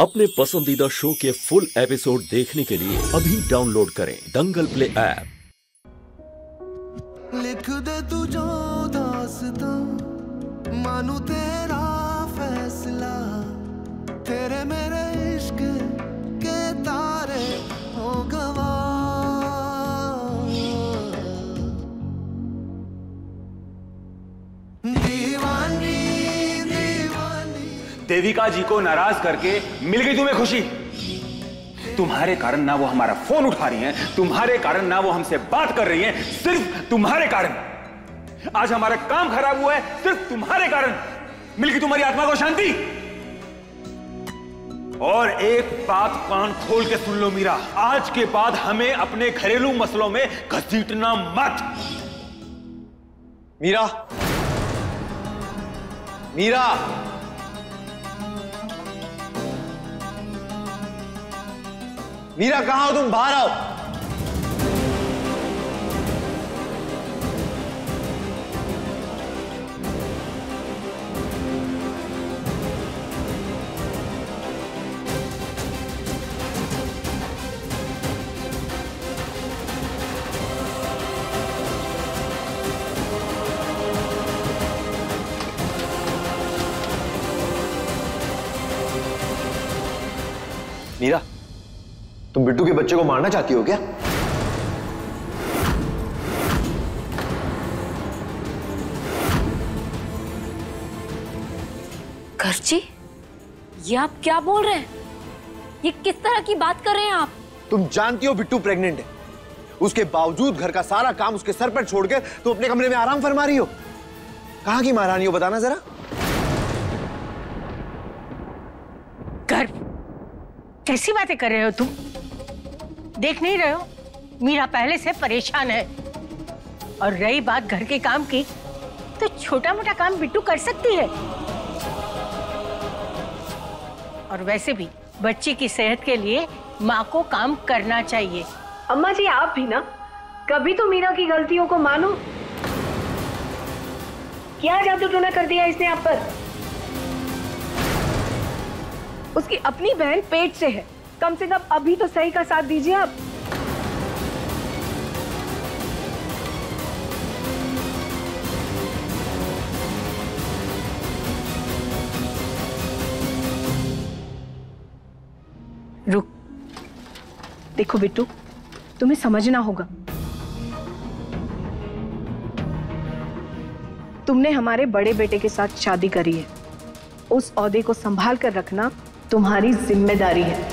अपने पसंदीदा शो के फुल एपिसोड देखने के लिए अभी डाउनलोड करें दंगल प्ले ऐप। लिख दे तू जो दास्तां, मानू तेरा फैसला, तेरे मेरे इश्क के तारे हो गवा। दीवानी दीवानी। देविका जी को नाराज करके मिल गई तुम्हें खुशी। तुम्हारे कारण ना वो हमारा फोन उठा रही हैं, तुम्हारे कारण ना वो हमसे बात कर रही हैं, सिर्फ तुम्हारे कारण। आज हमारा काम खराब हुआ है सिर्फ तुम्हारे कारण। मिल गई तुम्हारी आत्मा को शांति। और एक बात कान खोल के सुन लो मीरा, आज के बाद हमें अपने घरेलू मसलों में घसीटना मत। मीरा, मीरा, मीरा कहाँ हो तुम? बाहर आओ। मीरा, तुम बिट्टू के बच्चे को मारना चाहती हो क्या? करची, ये आप क्या बोल रहे हैं? ये किस तरह की बात कर रहे हैं आप? तुम जानती हो बिट्टू प्रेग्नेंट है, उसके बावजूद घर का सारा काम उसके सर पर छोड़ के तुम अपने कमरे में आराम फरमा रही हो। कहाँ की महारानी हो बताना जरा। गर्व, कैसी बातें कर रहे हो तुम? देख नहीं रहे हो मीरा पहले से परेशान है। और रही बात घर के काम की, तो छोटा मोटा काम बिट्टू कर सकती है। और वैसे भी बच्ची की सेहत के लिए माँ को काम करना चाहिए। अम्मा जी आप भी ना कभी तो मीरा की गलतियों को मानो। क्या जादू टोना कर दिया इसने आप पर? उसकी अपनी बहन पेट से है, कम से कम अभी तो सही का साथ दीजिए आप। रुक, देखो बिट्टू, तुम्हें समझना होगा। तुमने हमारे बड़े बेटे के साथ शादी करी है, उस ओहदे को संभाल कर रखना तुम्हारी जिम्मेदारी है।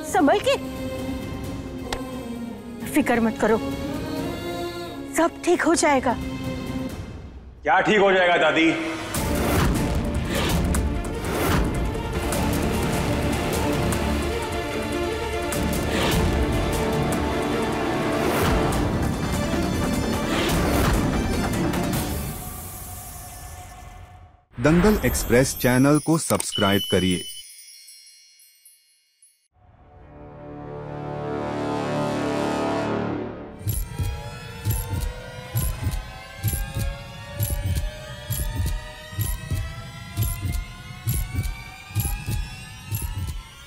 संभल के, फिक्र मत करो, सब ठीक हो जाएगा। क्या ठीक हो जाएगा दादी? दंगल एक्सप्रेस चैनल को सब्सक्राइब करिए।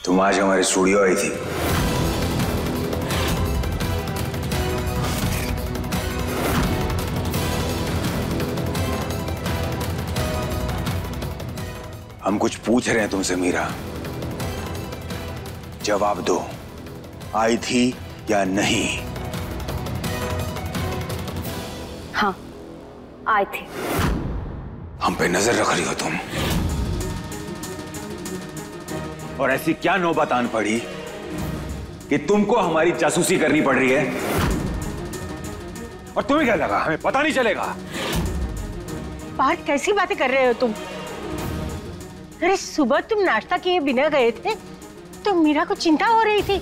तुम आज हमारे स्टूडियो आई थी। हम कुछ पूछ रहे हैं तुमसे मीरा, जवाब दो। आई थी या नहीं? हाँ, आई थी। हम पे नजर रख रही हो तुम। और ऐसी क्या नौबत आन पड़ी कि तुमको हमारी जासूसी करनी पड़ रही है? और तुम्हें क्या लगा हमें पता नहीं चलेगा? पार्थ, कैसी बातें कर रहे हो तुम? अरे सुबह तुम नाश्ता किए बिना गए थे तो मीरा को चिंता हो रही थी,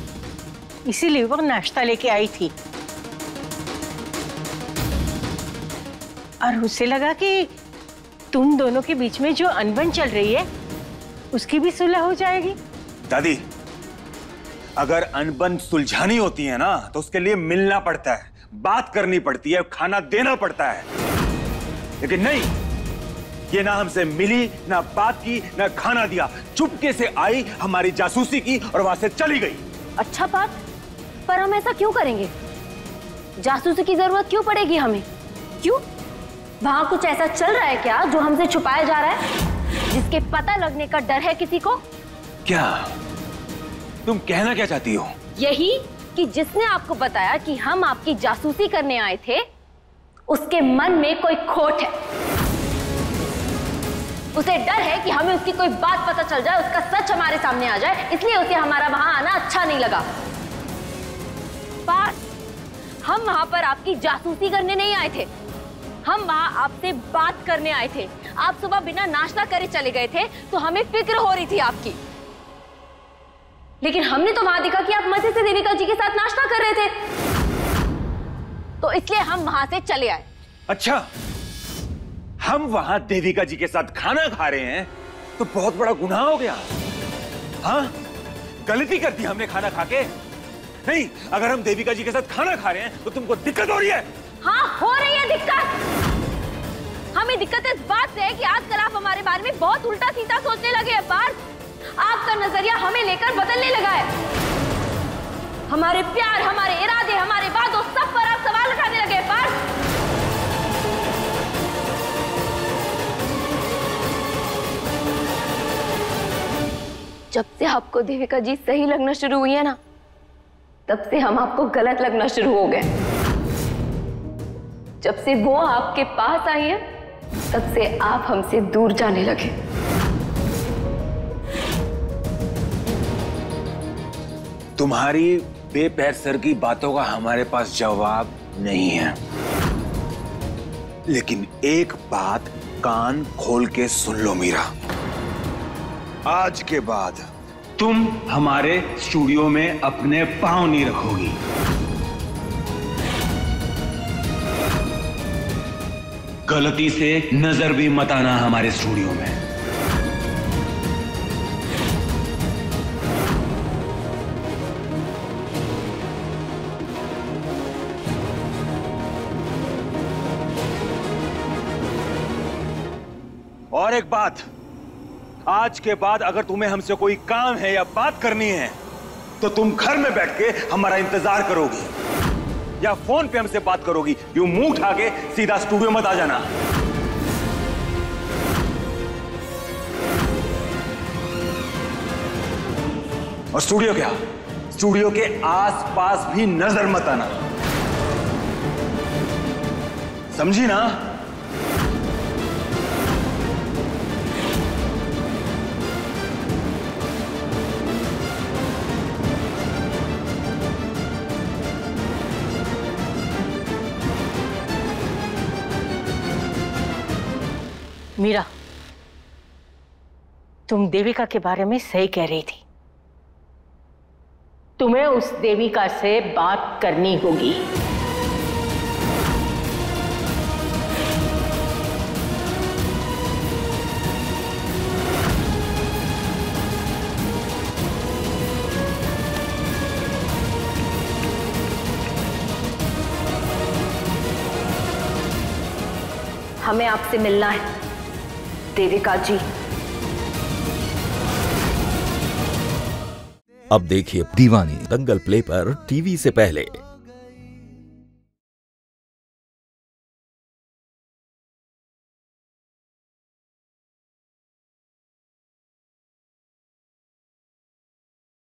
इसीलिए वो नाश्ता लेके आई थी। और उसे लगा कि तुम दोनों के बीच में जो अनबन चल रही है उसकी भी सुलह हो जाएगी। दादी, अगर अनबन सुलझानी होती है ना तो उसके लिए मिलना पड़ता है, बात करनी पड़ती है, खाना देना पड़ता है। लेकिन नहीं, ये ना हमसे मिली, ना बात की, ना खाना दिया, चुपके से आई, हमारी जासूसी की और वहां से चली गई। अच्छा बात, पर हम ऐसा क्यों करेंगे? जासूसी की जरूरत क्यों पड़ेगी हमें? क्यों? वहां कुछ ऐसा चल रहा है क्या जो हमसे छुपाया जा रहा है, जिसके पता लगने का डर है किसी को? क्या तुम कहना क्या चाहती हो? यही कि जिसने आपको बताया कि हम आपकी जासूसी करने आए थे, उसके मन में कोई खोट है। उसे डर है कि हमें उसकी कोई बात पता चल जाए, उसका सच हमारे सामने आ जाए, इसलिए उसे हमारा वहां आना अच्छा नहीं लगा। पर हम वहां पर आपकी जासूसी करने नहीं आए थे, हम वहां आपसे बात करने आए थे। आप सुबह बिना नाश्ता करे चले गए थे तो हमें फिक्र हो रही थी आपकी, लेकिन हमने तो वहां देखा कि आप मजे से देविका जी के साथ नाश्ता कर रहे थे, तो इसलिए हम वहां से चले आए। अच्छा, हम वहां देविका जी के साथ खाना खा रहे हैं तो बहुत बड़ा गुनाह हो गया। हाँ, गलती कर दी हमने खाना खा के। नहीं, अगर हम देविका जी के साथ खाना खा रहे हैं तो तुमको दिक्कत हो रही है? हाँ, हो रही है दिक्कत। हमें दिक्कत इस बात से है कि आजकल आप हमारे बारे में बहुत उल्टा सीधा सोचने लगे हैं। पार्थ, आपका नजरिया हमें लेकर बदलने लगा है। हमारे प्यार, हमारे इरादे, हमारे वादों, सब पर आप सवाल उठाने लगे हैं। पार्थ, जब से आपको देविका जी सही लगना शुरू हुई है ना, तब से हम आपको गलत लगना शुरू हो गए। जब से वो आपके पास आई है, तब से आप हमसे दूर जाने लगे। तुम्हारी बेपैर सर की बातों का हमारे पास जवाब नहीं है, लेकिन एक बात कान खोल के सुन लो मीरा, आज के बाद तुम हमारे स्टूडियो में अपने पांव नहीं रखोगी। गलती से नजर भी मत आना हमारे स्टूडियो में। और एक बात, आज के बाद अगर तुम्हें हमसे कोई काम है या बात करनी है तो तुम घर में बैठ के हमारा इंतजार करोगी या फोन पे हमसे बात करोगी। यूं मुंह उठा के सीधा स्टूडियो मत आ जाना। और स्टूडियो क्या, स्टूडियो के आसपास भी नजर मत आना, समझी ना? मीरा, तुम देविका के बारे में सही कह रही थी। तुम्हें उस देविका से बात करनी होगी। हमें आपसे मिलना है देविका जी। अब देखिए दीवानी दंगल प्ले पर टीवी से पहले।